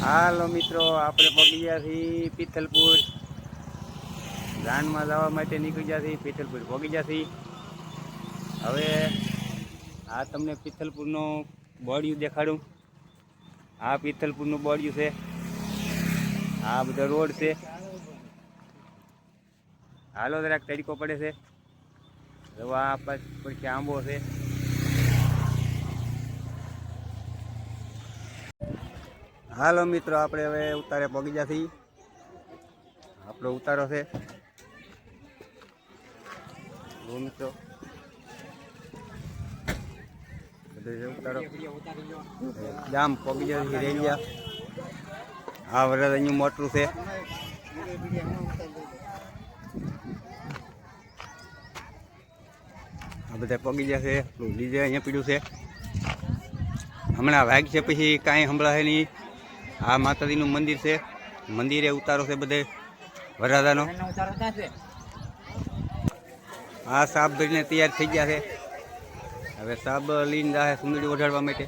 હાલો મિત્રો, આપણે પગી ગયા છીએ પિથલપુર. જાનમાં જવા માટે નીકળી ગયા છીએ. પિથલપુર પગી ગયા છીએ. હવે આ તમને પિથલપુરનું બોડિયું દેખાડું. આ પિથલપુરનું બોડિયું છે. આ બધો રોડ છે. હાલો જરાક તડકો પડે છે. આ પછી આંબો છે. હાલો મિત્રો, આપણે હવે ઉતારે પગી ગયા છીએ. આપણો ઉતારો છે મિત્રો, ઉતારો જામ પગી ગયા છીએ. રેલિયા આ વરસ અહીંયા મોટરું છે. આ બધા પગી ગયા છે. ડીજે અહીંયા પીડ્યું છે. હમણાં વાગ છે પછી કાંઈ સંભળાય નહીં. આ માતાજીનું મંદિર છે. મંદિરે ઉતારો છે બધે વરરાજાનો. આ સાપ ભરીને તૈયાર થઈ ગયા છે. હવે સાપ લઈને જાય સુંદરી ઓઢાડવા માટે.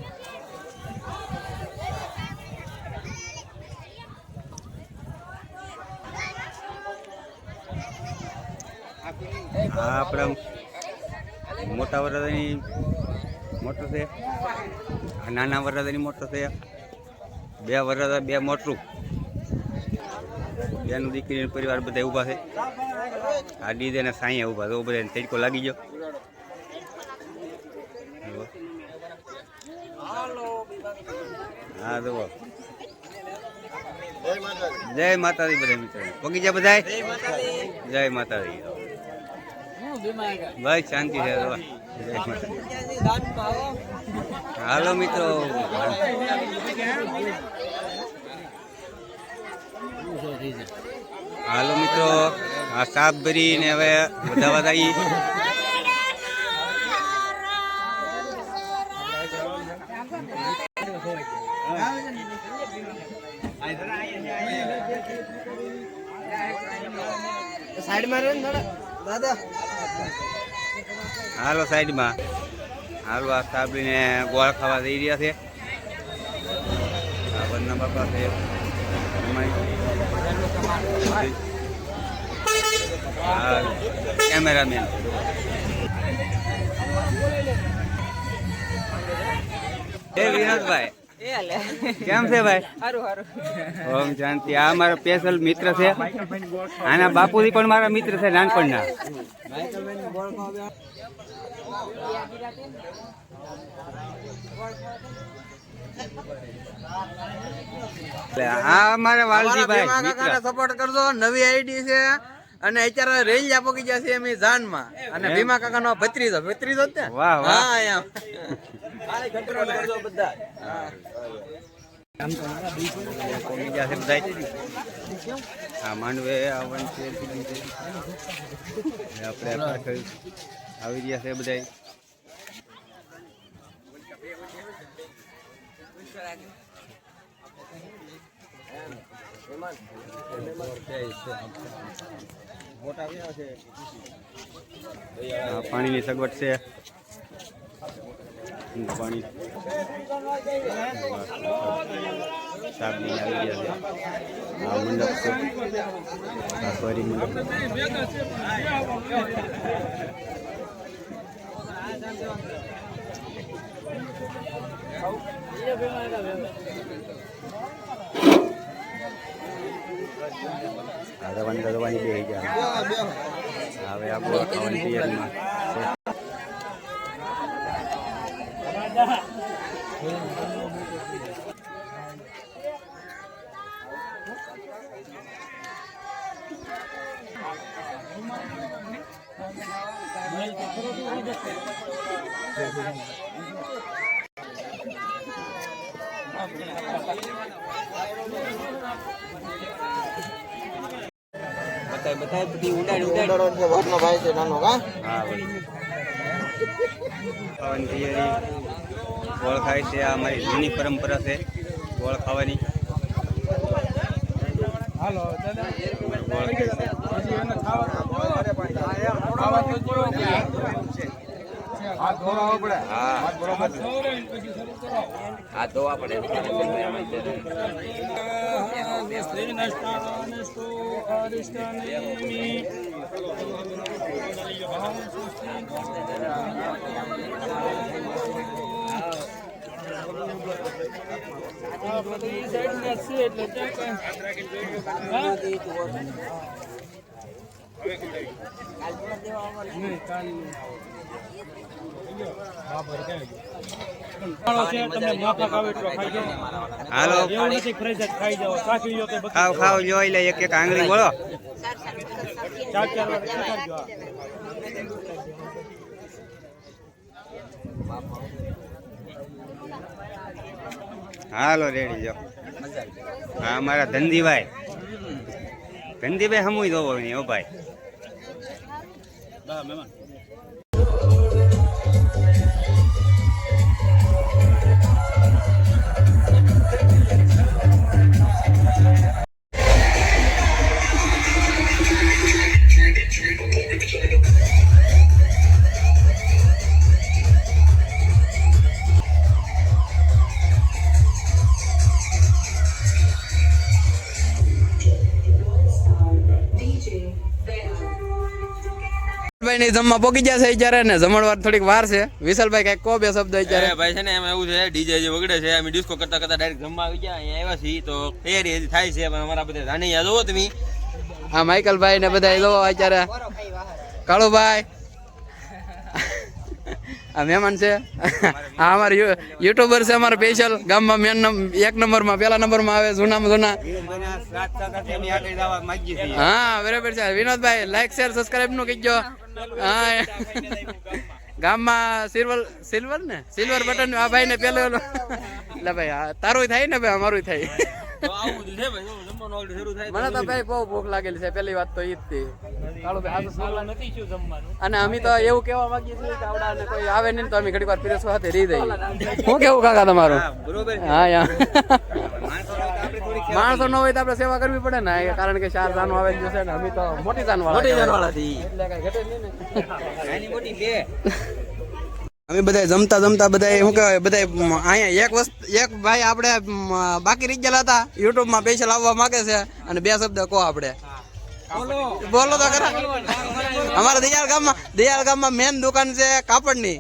આ આપણા મોટા વરરાજાની મોટર છે. આ નાના વરરાજાની મોટર છે. બે વરરાજા બે મોટરું. બેનું દીકરીનો પરિવાર બધા ઊભા છે. આ ડીજે ને સાંઈએ ઊભા છે. બધા તડકો લાગી ગયો. હા જુઓ, જય માતાજી બધા મિત્રો. પગી જા બધા. જય માતાજી. ભાઈ શાંતિ છે. હાલો મિત્રો, હાલો મિત્રો, આ સાપ ભરીને હવે વધાવા જઈએ. હાલો સાઈડમાં. હાલો, આ સાબરીને ગોળ ખાવા જઈ રહ્યા છે. આ બંને બાપા છે. કેમેરામેન વિનોદભાઈ, કેમ છે ભાઈ? ઓમ શાંતિ. આ મારા સ્પેશિયલ મિત્ર છે. આના બાપુજી પણ મારા મિત્ર છે નાનપણના. હા મારા વાલજીભાઈ મિત્ર, સપોર્ટ કરજો. નવી આઈડી છે અને અત્યારે રેલિયા પગી ગયા છે એમ જાનમાં. અને ભીમા કાકા નો ભત્રીજો જ ને. વાહ વાહ. હા એમ કંટ્રોલ કરજો બધા. હા માંડવે આવવાનું છે. આપણે પાછળ આવી રહ્યા છે બધા. પાણીની સગવડ છે. પાણી સાબની આવી ગયા છે. આ મંડપ છે. આ ફરી મંડપ. દવાની બે ગયા. હવે આપણે ખાવાની તૈયારીમાં ભાઈ છે નાનો. હા ખાવાની તૈયારી. ગોળ ખાય છે. આ અમારી જૂની પરંપરા છે ગોળ ખાવાની. હાથ ધોવા પડે. હાલો ખાવ ખાવ જોઈ લે એક એક આંગળી બોલો. હાલો રેડી જાઓ. હા અમારા ધનજીભાઈ હમુય જોવો નહીં હો ભાઈ. ભાઈ ની જમવા પોકી જશે અત્યારે ને જમણવાર થોડીક વાર છે. વિશાલભાઈ કઈક કો બે શબ્દ અત્યારે. ભાઈ છે ને એમાં એવું છે ડીજે જે વગડે છે અમે ડિસ્કો કરતા કરતા ડાયરેક્ટ જમવા આવી ગયા અહીંયા આવ્યા છીએ તો તૈયારી હજી થાય છે પણ અમારા બધા જાણીયા જોવો તમે હા માઇકલભાઈ ને બધા જો અત્યારે કાળુભાઈ આ મહેમાન છે. હા અમારા યુટ્યુબર છે અમારા સ્પેશિયલ ગામમાં મેન એક નંબરમાં પેલા નંબરમાં આવે જૂનામાં જૂના. હા બરાબર છે વિનોદભાઈ લાઈક શેર સબસ્ક્રાઇબ નું કીજો. હા ગામમાં સિલ્વર બટન આ ભાઈ ને પેલો એટલે ભાઈ તારું થાય ને ભાઈ અમારું થાય. મને તો ભાઈ બહુ ભૂખ લાગેલી છે પેલી વાત તો ઈ જ હતી. અને અમે તો એવું કેવા માંગીએ છીએ કે આવડા કોઈ આવે નહીં તો અમે ઘડી વાર પીરસવા સાથે રહી જઈએ. શું કેવું કાકા તમારું? હા યાર માણસો ન હોય તો આપણે સેવા કરવી પડે ને કારણ કે 4 જાનો આવે છે ને અમે તો મોટી જાન વાળા એટલે કઈ ઘટે નહીં ને. અમે બધા જમતા બધા શું કહેવાય બધા અહીંયા એક ભાઈ આપણે બાકી રહી ગયેલા હતા યુટ્યુબ માં સ્પેશિયલ આવવા માંગે છે અને બે શબ્દ કહો આપણે બોલો તો ખરા. અમારા દયાળ ગામમાં મેન દુકાન છે કાપડની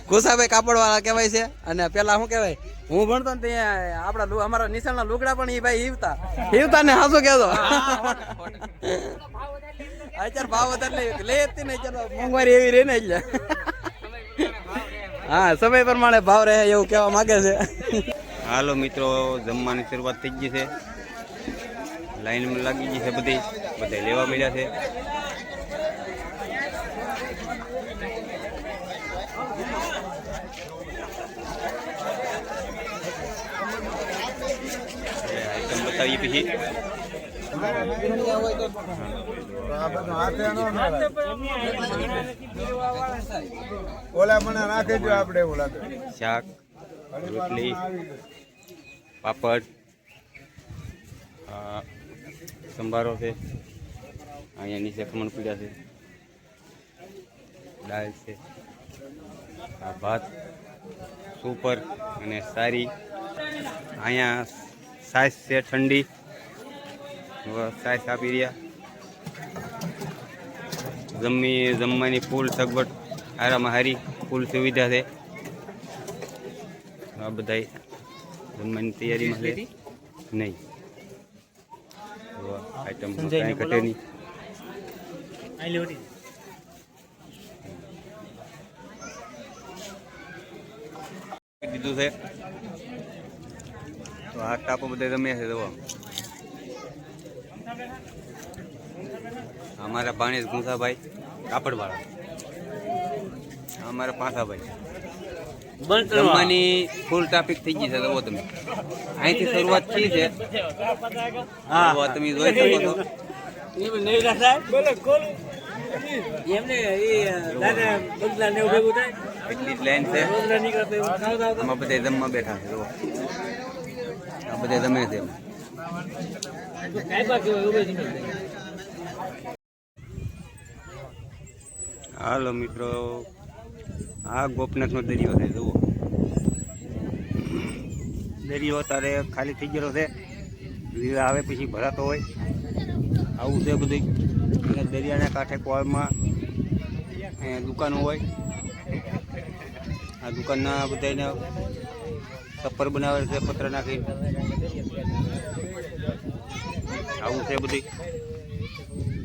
કુસાભાઈ કાપડ વાળા કહેવાય છે. અને પેલા શું કહેવાય હું ભણતો ને ત્યાં આપડા અમારા નિશાળના લુગડા પણ એ ભાઈ હીવતા ને હાસું કહેતો અત્યારે ભાવ વધારે લે ને ચાલો મોંઘવારી એવી રહી ને એટલે હા સમય પ્રમાણે ભાવ રહે એવું કહેવા માંગે છે. હાલો મિત્રો જમવાની શરૂઆત થઈ ગઈ છે. લાઈનમાં લાગી ગઈ છે બધા લેવા મળ્યા છે. આઈટમ બતાવીએ પછી શાક રોટલી પાપડ સંભારો છે. અહીંયા નીચે ખમણ પીડા છે દાળ છે આ ભાત સુપર અને સારી. અહીંયા સાઈઝ છે ઠંડી સાઈઝ આપી રહ્યા. જમવાની ફૂલ સગવડ હારામાં હારી ફૂલ સુવિધા છે. આ બધા જમવાની તૈયારીમાં છે નહીં આઈટમ કાંઈ ઘટે નહીં. દીધું છે તો આ ટાપો બધા જમે છે. જવા અમારા ભાણેજ ગુંસાભાઈ કાપડવાળા અમારા પાસાભાઈ જમવાની ફૂલ ટ્રાફિક થઈ ગઈ છે. જુઓ તમે અહીંથી શરૂઆત થઈ છે તમે જોઈ શકો છો. એટલી જ લાઈન છે. આમાં બધા જમવા બેઠા છે. જુઓ આ બધા જમે છે. હાલો મિત્રો આ ગોપનાથનો દરિયો છે. જુઓ દરિયો અત્યારે ખાલી થઈ ગયેલો છે લીલા આવે પછી ભરાતો હોય આવું છે બધું. અને દરિયાના કાંઠે કોળમાં દુકાનો હોય. આ દુકાનના બધાને છપ્પર બનાવે છે પત્ર નાખી. આવું છે બધું.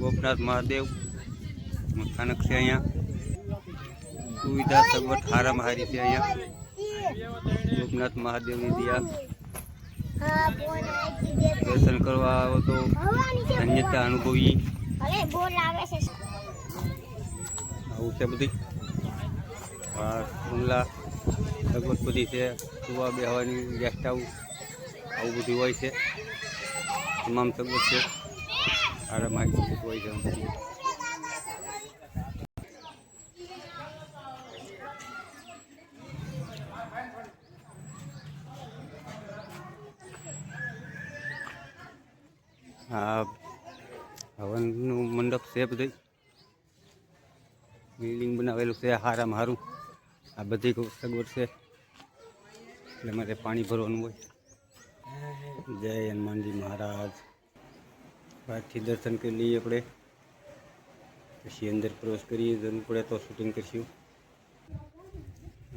ગોપનાથ મહાદેવ સ્થાનક છે અહીંયા. સુવિધા સગવડ હારામાં હારી છે અહીંયા. ગોપનાથ મહાદેવની દિયા દર્શન કરવા આવો તો ધન્યતા અનુભવી. આવું છે બધી. આ બંગલા સગવડ બધી છે. સુવા બેહવાની ગેસ્ટ હાઉસ આવું બધું હોય છે. તમામ સગવડ છે. હારામાં હોય છે. આ હવનનું મંડપ છે બધું. બિલ્ડિંગ બનાવેલું છે હારામાં હારું. આ બધી સગવડ છે. એટલે મારે પાણી ભરવાનું હોય. જય હનુમાનજી મહારાજ. બહારથી દર્શન કરી લઈએ આપણે. પછી અંદર પ્રવેશ કરીએ. જરૂર પડે તો શૂટિંગ કરીશું.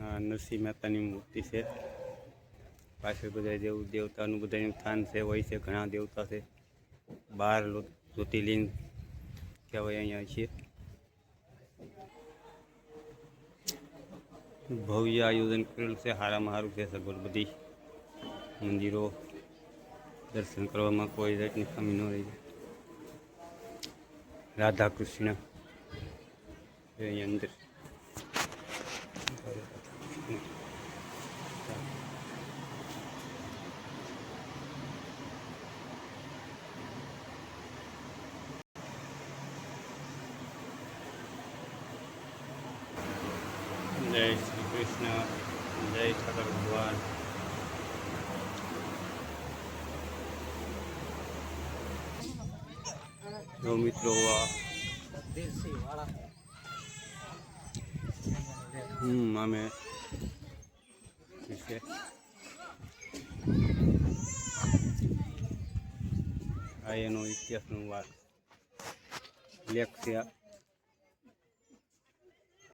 આ નરસિંહ મહેતાની મૂર્તિ છે. પાછળ બધા દેવતાનું બધાનું સ્થાન છે હોય છે. ઘણા દેવતા છે. 12 જ્યોતિર્લિંગ કહેવાય અહીંયા છીએ. ભવ્ય આયોજન કરેલું છે. હારામાં સારું છે સગવડ બધી. મંદિરો દર્શન કરવામાં કોઈ જાતની કમી ન રહી. રાધા કૃષ્ણ અહીંયા અંદર. જય શ્રી કૃષ્ણ. જય ઠાકર ભગવાન. જો મિત્રો અમે છે આ એનો ઇતિહાસનો લેખ છે.